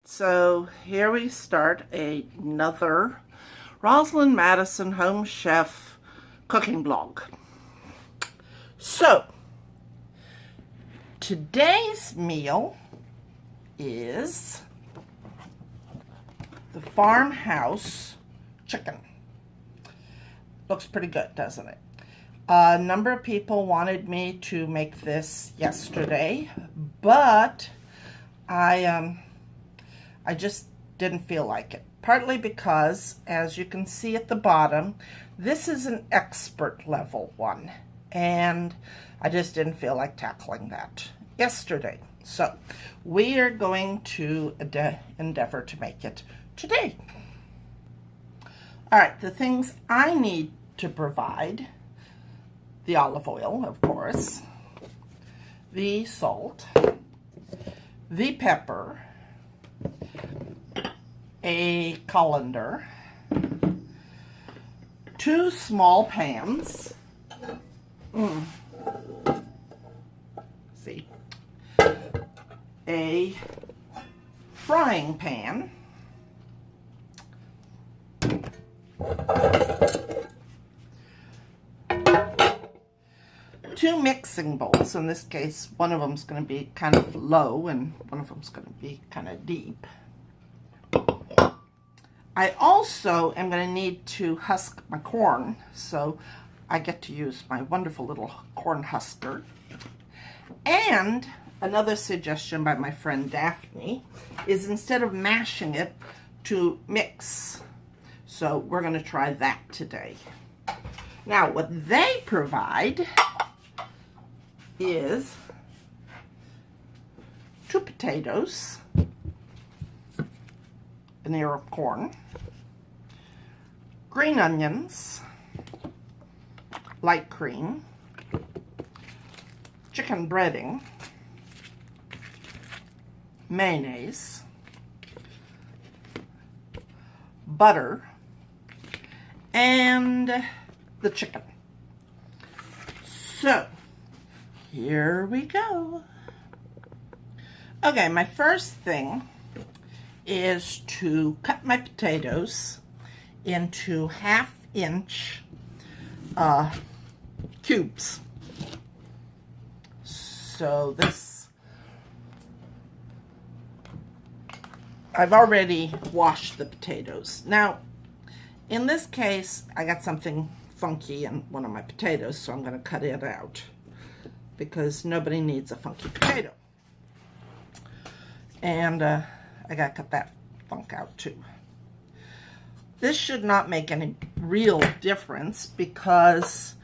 So here we start another Rosalind Madison Home Chef cooking blog. So today's meal is the Farmhouse Chicken. Looks pretty good, doesn't it? A number of people wanted me to make this yesterday, but I just didn't feel like it. Partly because, as you can see at the bottom, this is an expert level one, and I just didn't feel like tackling that yesterday. So we are going to endeavor to make it today. All right, the things I need to provide: the olive oil, of course, the salt, the pepper, a colander, 2 small pans, see, a frying pan, two mixing bowls. In this case, one of them's going to be kind of low and one of them's going to be kind of deep. I also am going to need to husk my corn, so I get to use my wonderful little corn husker. And another suggestion by my friend Daphne is, instead of mashing it, to mix. So we're going to try that today. Now, what they provide is 2 potatoes, an ear of corn, green onions, light cream, chicken breading, mayonnaise, butter, and the chicken. So here we go. Okay, my first thing is to cut my potatoes into 1/2-inch cubes. So this, I've already washed the potatoes. Now, in this case, I got something funky in one of my potatoes, so I'm going to cut it out, because nobody needs a funky potato. And I got to cut that funk out too. This should not make any real difference because,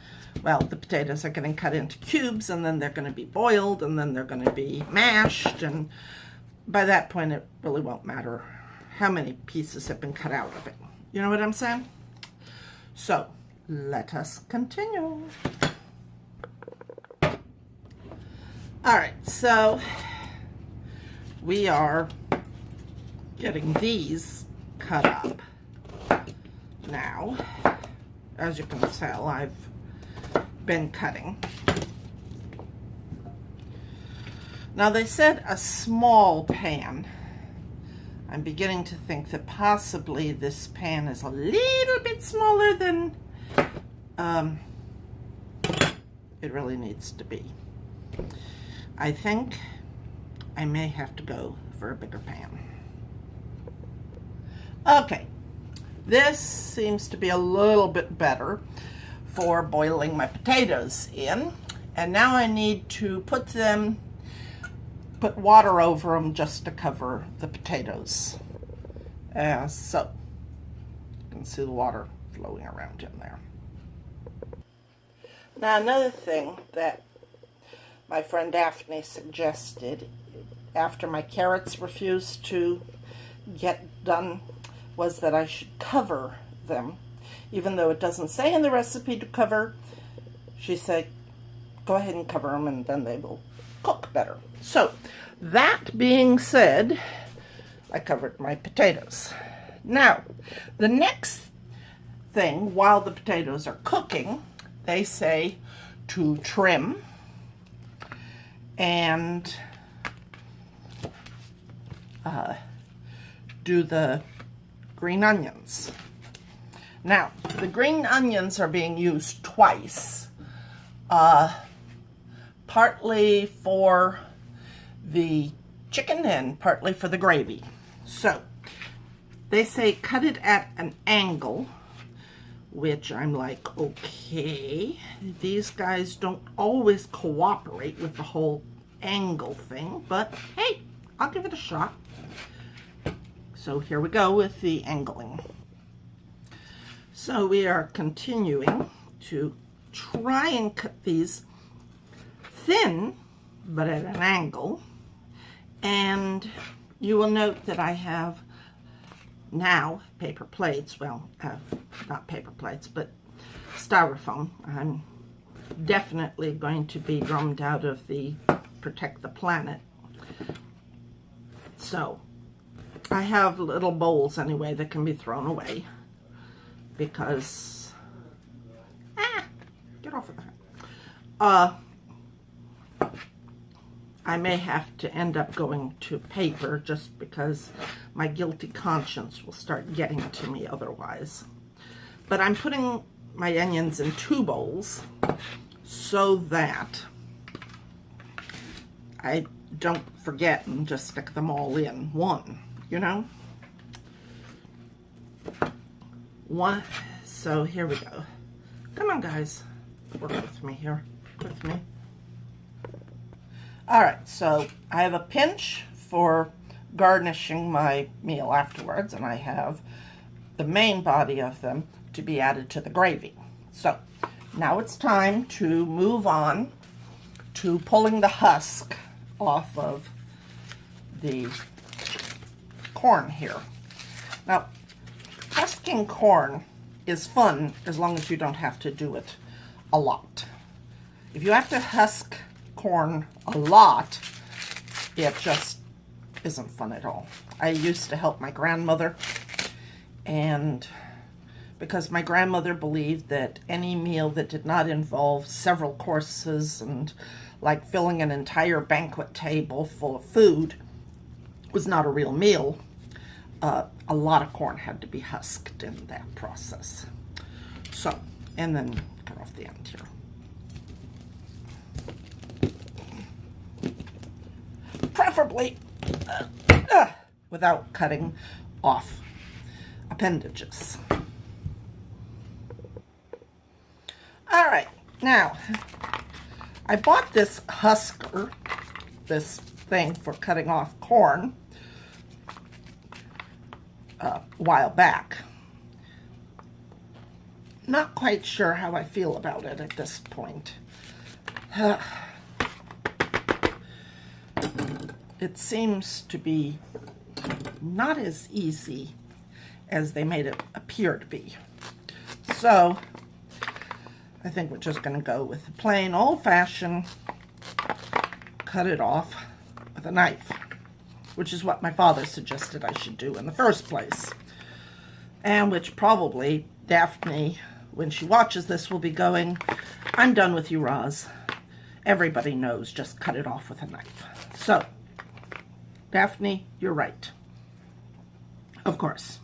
well, the potatoes are getting cut into cubes, and then they're going to be boiled, and then they're going to be mashed, and by that point it really won't matter how many pieces have been cut out of it. You know what I'm saying? So let us continue. All right, so we are getting these cut up. Now, as you can tell, I've been cutting. Now, they said a small pan. I'm beginning to think that possibly this pan is a little bit smaller than it really needs to be. I think I may have to go for a bigger pan. Okay, this seems to be a little bit better for boiling my potatoes in. And now I need to put water over them just to cover the potatoes. So you can see the water flowing around in there. Now, another thing that my friend Daphne suggested after my carrots refused to get done was that I should cover them. Even though it doesn't say in the recipe to cover, she said, go ahead and cover them and then they will cook better. So, that being said, I covered my potatoes. Now, the next thing, while the potatoes are cooking, they say to trim do the green onions. Now, the green onions are being used twice, partly for the chicken and partly for the gravy. So, they say cut it at an angle, which I'm like, okay, these guys don't always cooperate with the whole angle thing, but hey, I'll give it a shot. So here we go with the angling. So we are continuing to try and cut these thin, but at an angle. And you will note that I have now paper plates, well, not paper plates, but styrofoam. I'm definitely going to be drummed out of the Protect the Planet. So I have little bowls anyway that can be thrown away because, get off of that. I may have to end up going to paper just because my guilty conscience will start getting to me otherwise. But I'm putting my onions in 2 bowls so that I don't forget and just stick them all in one, you know? One, so here we go. Come on, guys. Work with me here. With me. All right, so I have a pinch for garnishing my meal afterwards, and I have the main body of them to be added to the gravy. So now it's time to move on to pulling the husk off of the corn here. Now, husking corn is fun as long as you don't have to do it a lot. If you have to husk corn a lot, it just isn't fun at all. I used to help my grandmother, and because my grandmother believed that any meal that did not involve several courses and like filling an entire banquet table full of food was not a real meal, a lot of corn had to be husked in that process. So, and then cut off the end here. Preferably without cutting off appendages. All right, now I bought this husker, this thing for cutting off corn, a while back. Not quite sure how I feel about it at this point. It seems to be not as easy as they made it appear to be. So I think we're just going to go with the plain old-fashioned cut it off with a knife, which is what my father suggested I should do in the first place, and which probably Daphne, when she watches this, will be going, I'm done with you, Roz. Everybody knows, just cut it off with a knife. So Daphne, you're right. Of course.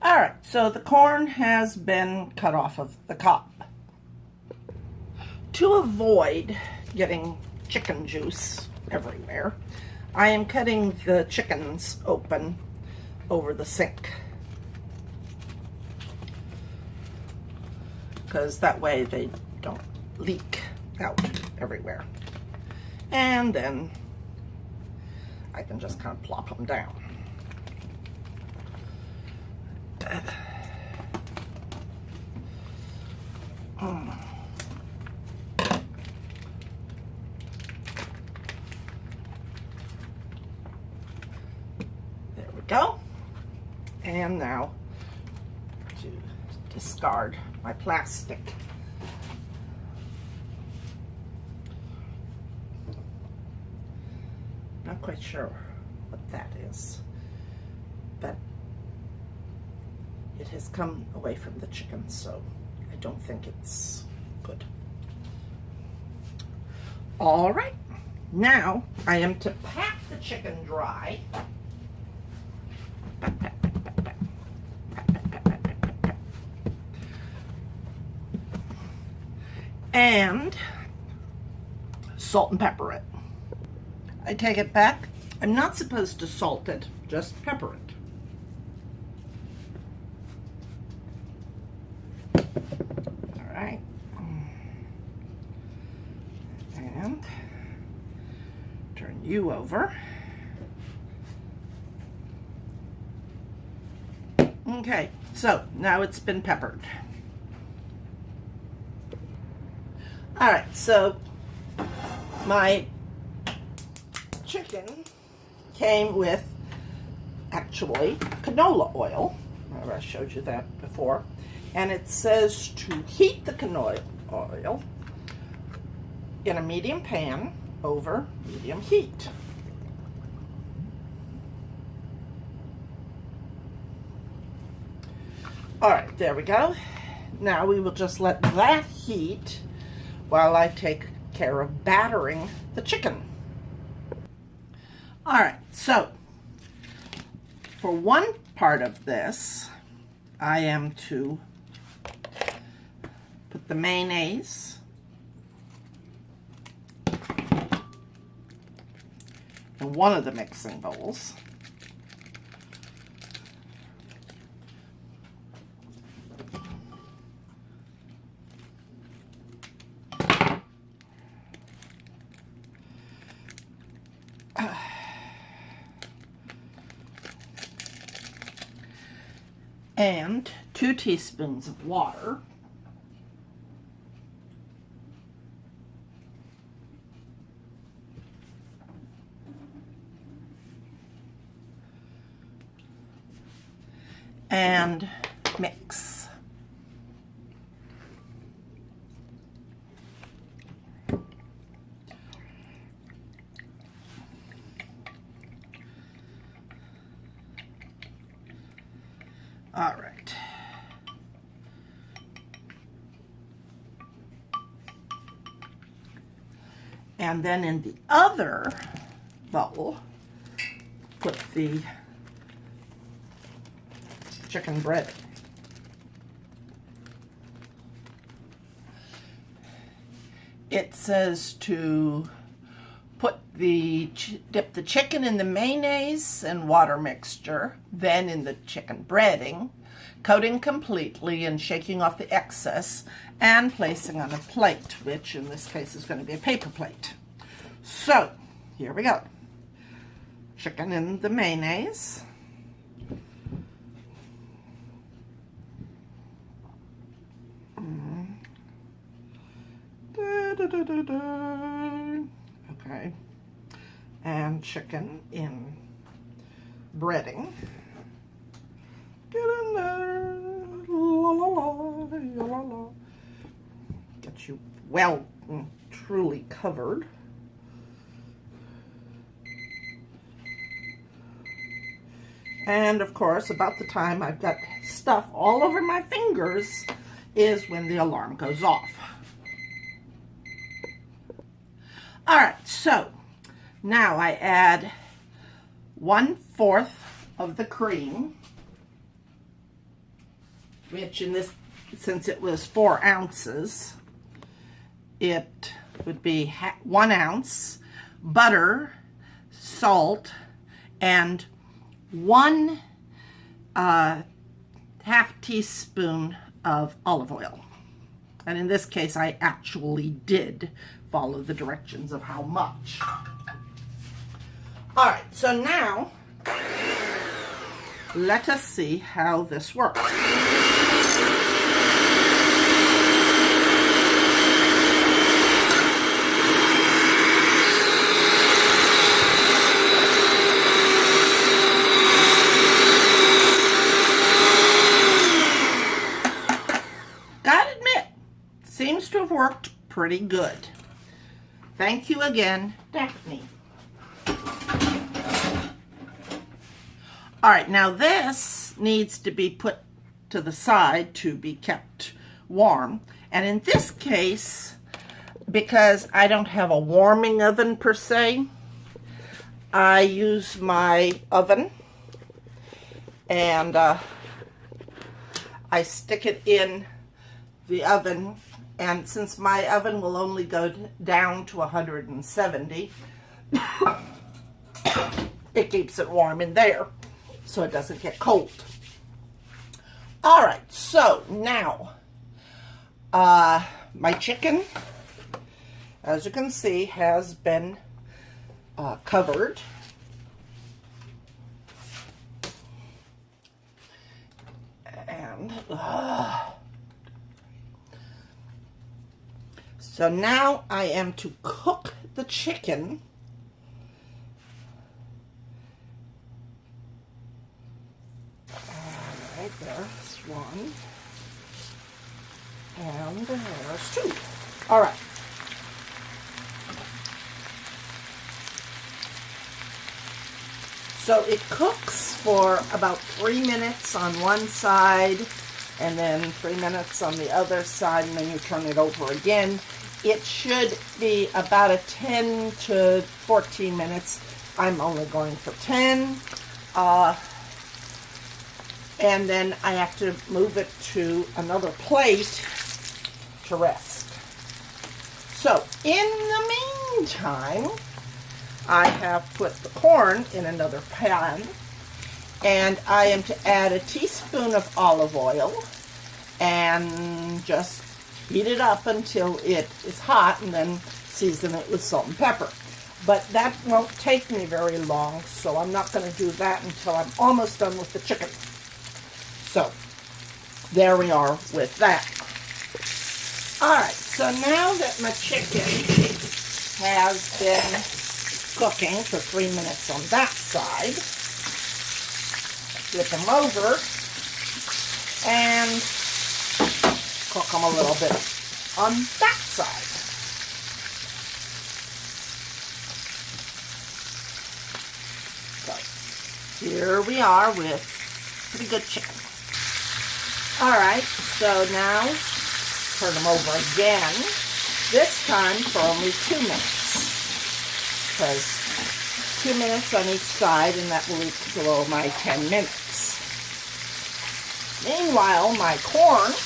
All right, so the corn has been cut off of the cob. To avoid getting chicken juice everywhere, I am cutting the chickens open over the sink, because that way they don't leak out everywhere. And then I can just kind of plop them down. There we go. And now to discard my plastic. Not quite sure what that is, but it has come away from the chicken, so I don't think it's good. All right, Now I am to pat the chicken dry. Pat, pat, pat, pat, pat. Pat, pat, pat, pat, pat, pat, pat. And salt and pepper it. I take it back. I'm not supposed to salt it, just pepper it. All right. And turn you over. Okay, so now it's been peppered. All right, so my chicken came with actually canola oil. Remember I showed you that before. And it says to heat the canola oil in a medium pan over medium heat. All right, there we go. Now we will just let that heat while I take care of battering the chicken. All right, so for one part of this, I am to put the mayonnaise in one of the mixing bowls. And 2 teaspoons of water. And mix. All right. And then in the other bowl, put the chicken bread. It says to dip the chicken in the mayonnaise and water mixture, then in the chicken breading, coating completely and shaking off the excess, and placing on a plate, which in this case is going to be a paper plate. So, here we go. Chicken in the mayonnaise. Okay. And chicken in breading. Get in there. La, la, la, la, la. Get you well and truly covered. And of course, about the time I've got stuff all over my fingers is when the alarm goes off. All right, so now I add 1/4 of the cream, which in this, since it was 4 ounces, it would be 1 ounce, butter, salt, and 1 half teaspoon of olive oil. And in this case, I actually did follow the directions of how much. All right, so now let us see how this works. Gotta admit, seems to have worked pretty good. Thank you again, Daphne. All right, now this needs to be put to the side to be kept warm. And in this case, because I don't have a warming oven per se, I use my oven and I stick it in the oven, and since my oven will only go down to 170, it keeps it warm in there so it doesn't get cold. All right, so now my chicken, as you can see, has been covered. And so now I am to cook the chicken. All right, there's one. And there's two. All right. So it cooks for about 3 minutes on one side and then 3 minutes on the other side, and then you turn it over again. It should be about a 10 to 14 minutes. I'm only going for 10. And then I have to move it to another plate to rest. So in the meantime, I have put the corn in another pan, and I am to add a teaspoon of olive oil and just heat it up until it is hot, and then season it with salt and pepper. But that won't take me very long, so I'm not going to do that until I'm almost done with the chicken. So there we are with that. Alright, so now that my chicken has been cooking for 3 minutes on that side, flip them over and cook them a little bit on that side. So here we are with pretty good chicken. Alright, so now turn them over again, this time for only 2 minutes. Because 2 minutes on each side, and that will equal my 10 minutes. Meanwhile, my corn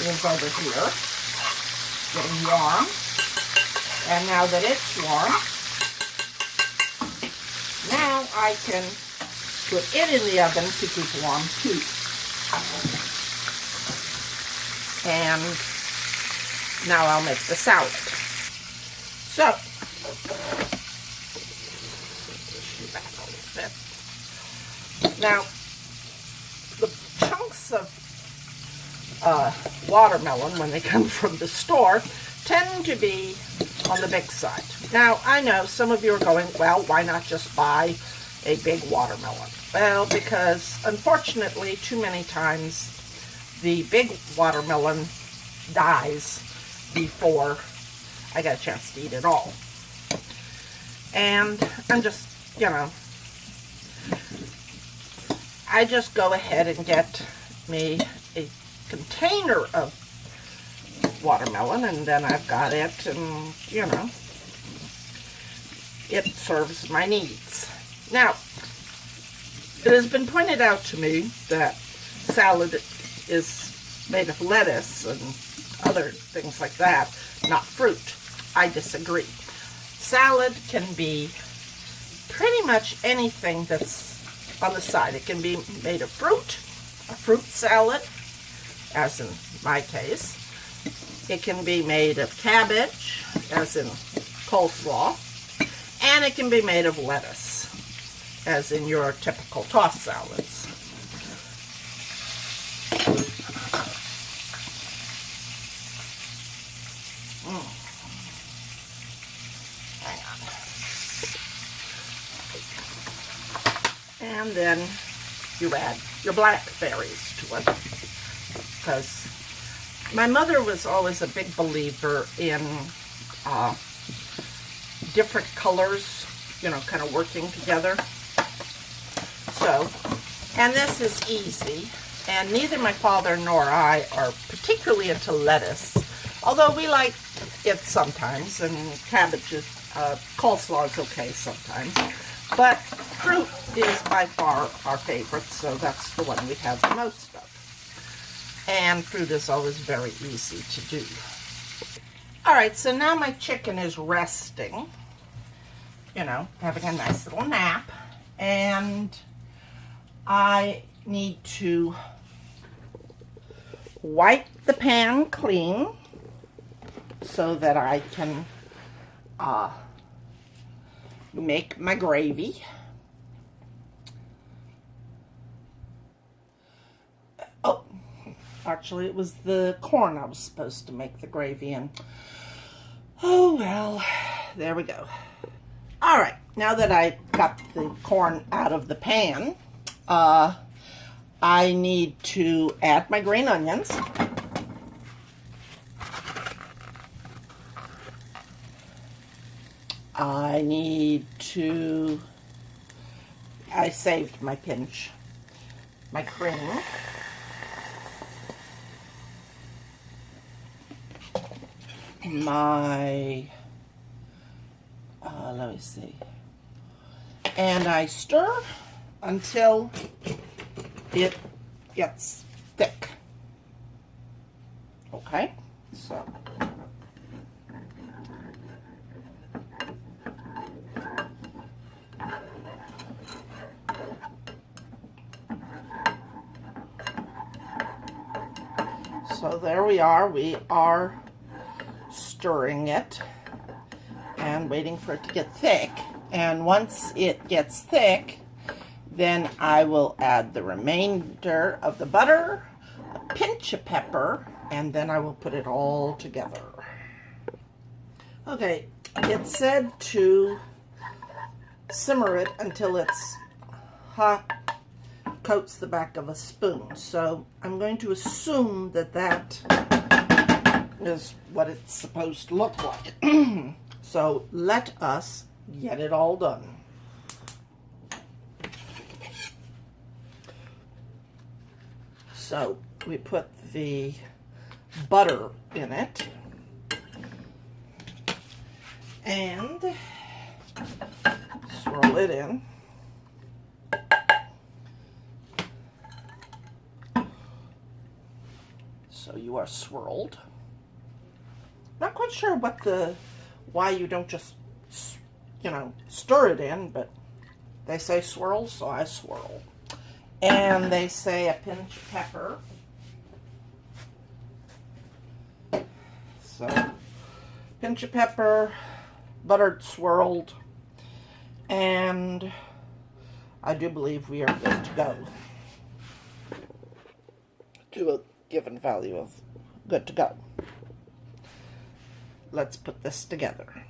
is over here, getting warm. And now that it's warm, now I can put it in the oven to keep warm too. And now I'll make the salad. So, back a little bit. Now, the chunks of watermelon, when they come from the store, tend to be on the big side. Now, I know some of you are going, well, why not just buy a big watermelon? Well, because unfortunately, too many times, the big watermelon dies before I get a chance to eat it all. And I'm just, you know, I just go ahead and get me a container of watermelon, and then I've got it, and, you know, it serves my needs. Now, it has been pointed out to me that salad is made of lettuce and other things like that, not fruit. I disagree. Salad can be pretty much anything that's on the side. It can be made of fruit, a fruit salad, as in my case. It can be made of cabbage, as in coleslaw, and it can be made of lettuce, as in your typical tossed salads. Hang on. And then you add your blackberries to it, because my mother was always a big believer in different colors, you know, kind of working together. So, and this is easy, and neither my father nor I are particularly into lettuce, although we like it sometimes, and cabbage is, coleslaw is okay sometimes. But fruit is by far our favorite, so that's the one we have the most of. And fruit is always very easy to do. All right, so now my chicken is resting, you know, having a nice little nap. And I need to wipe the pan clean so that I can make my gravy. Oh, actually it was the corn I was supposed to make the gravy in. Oh well, there we go. All right, now that I got the corn out of the pan, I need to add my green onions. I need to, I saved my pinch, my cream. My, let me see. And I stir until it gets thick. Okay, so. So there we are stirring it and waiting for it to get thick. And once it gets thick, then I will add the remainder of the butter, a pinch of pepper, and then I will put it all together. Okay, it said to simmer it until it's hot, coats the back of a spoon. So I'm going to assume that that is what it's supposed to look like. So let us get it all done. So we put the butter in it and swirl it in. So you are swirled. Not quite sure why you don't just, you know, stir it in, but they say swirl, so I swirl. And they say a pinch of pepper. So, pinch of pepper, buttered, swirled, and I do believe we are good to go. To a given value of good to go. Let's put this together.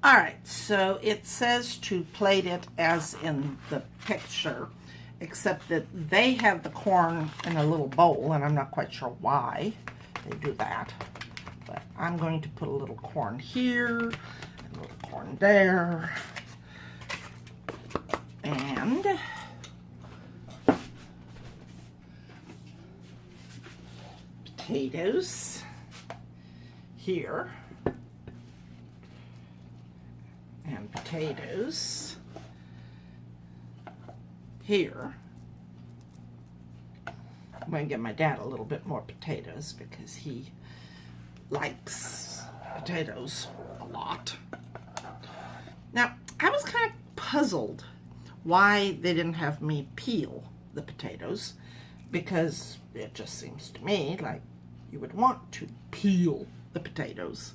All right, so it says to plate it as in the picture, except that they have the corn in a little bowl, and I'm not quite sure why they do that. But I'm going to put a little corn here, a little corn there, and potatoes here, and potatoes here. I'm going to give my dad a little bit more potatoes because he likes potatoes a lot. Now, I was kind of puzzled why they didn't have me peel the potatoes, because it just seems to me like you would want to peel the potatoes.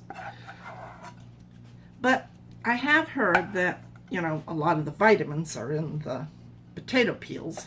But I have heard that, you know, a lot of the vitamins are in the potato peels,